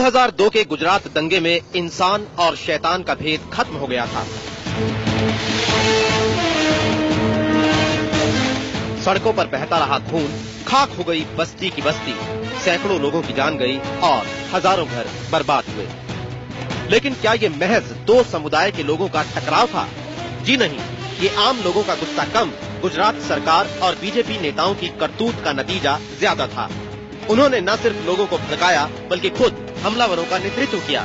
2002 के गुजरात दंगे में इंसान और शैतान का भेद खत्म हो गया था। सड़कों पर बहता रहा खून, खाक हो गई बस्ती की बस्ती, सैकड़ों लोगों की जान गई और हजारों घर बर्बाद हुए। लेकिन क्या ये महज दो समुदाय के लोगों का टकराव था? जी नहीं, ये आम लोगों का गुस्सा कम, गुजरात सरकार और बीजेपी नेताओं की करतूत का नतीजा ज्यादा था। उन्होंने न सिर्फ लोगों को भड़काया बल्कि खुद हमलावरों का नेतृत्व किया।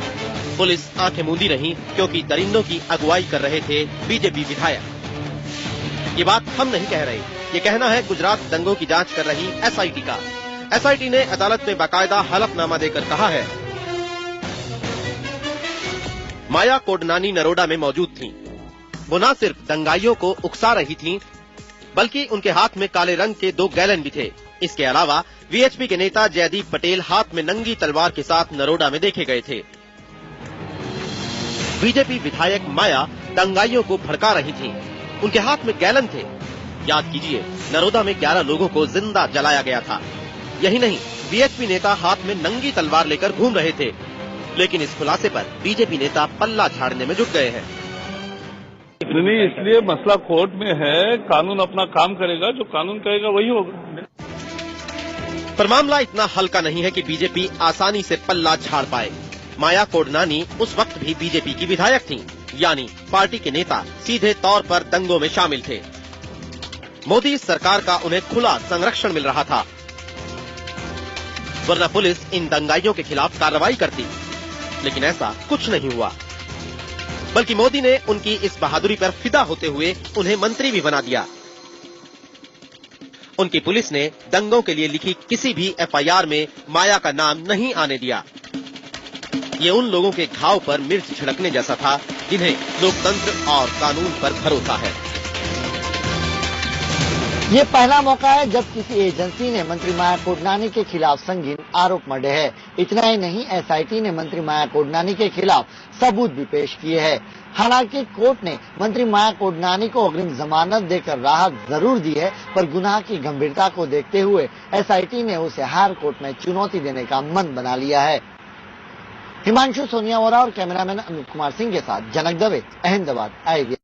पुलिस आंखें मूंदी रही क्योंकि दरिंदों की अगुवाई कर रहे थे बीजेपी विधायक। ये बात हम नहीं कह रहे, ये कहना है गुजरात दंगों की जांच कर रही एसआईटी का। एसआईटी ने अदालत में बाकायदा हलफनामा देकर कहा है, माया कोडनानी नरोडा में मौजूद थीं। वो न सिर्फ दंगाइयों को उकसा रही थीं, बल्कि उनके हाथ में काले रंग के 2 गैलन भी थे। इसके अलावा वीएचपी के नेता जयदीप पटेल हाथ में नंगी तलवार के साथ नरोडा में देखे गए थे। बीजेपी विधायक माया दंगाइयों को भड़का रही थीं। उनके हाथ में गैलन थे। याद कीजिए, नरोदा में 11 लोगों को जिंदा जलाया गया था। यही नहीं, वीएचपी नेता हाथ में नंगी तलवार लेकर घूम रहे थे। लेकिन इस खुलासे पर बीजेपी नेता पल्ला झाड़ने में जुट गए हैं। नहीं, इसलिए मसला कोर्ट में है, कानून अपना काम करेगा, जो कानून कहेगा वही होगा। पर मामला इतना हल्का नहीं है कि बीजेपी आसानी से पल्ला झाड़ पाए। माया कोडनानी उस वक्त भी बीजेपी की विधायक थीं, यानी पार्टी के नेता सीधे तौर पर दंगों में शामिल थे। मोदी सरकार का उन्हें खुला संरक्षण मिल रहा था, वरना पुलिस इन दंगाइयों के खिलाफ कार्रवाई करती। लेकिन ऐसा कुछ नहीं हुआ, बल्कि मोदी ने उनकी इस बहादुरी पर फिदा होते हुए उन्हें मंत्री भी बना दिया। उनकी पुलिस ने दंगों के लिए लिखी किसी भी एफआईआर में माया का नाम नहीं आने दिया। ये उन लोगों के घाव पर मिर्च छिड़कने जैसा था जिन्हें लोकतंत्र और कानून पर भरोसा है। ये पहला मौका है जब किसी एजेंसी ने मंत्री माया कोडनानी के खिलाफ संगीन आरोप मढ़े हैं। इतना ही नहीं, एसआईटी ने मंत्री माया कोडनानी के खिलाफ सबूत भी पेश किए हैं। हालांकि कोर्ट ने मंत्री माया कोडनानी को अग्रिम जमानत देकर राहत जरूर दी है, पर गुनाह की गंभीरता को देखते हुए एसआईटी ने उसे हायर कोर्ट में चुनौती देने का मन बना लिया है। हिमांशु सोनिया वोरा और कैमरामैन अमित कुमार सिंह के साथ जनक दवे, अहमदाबाद, IVN।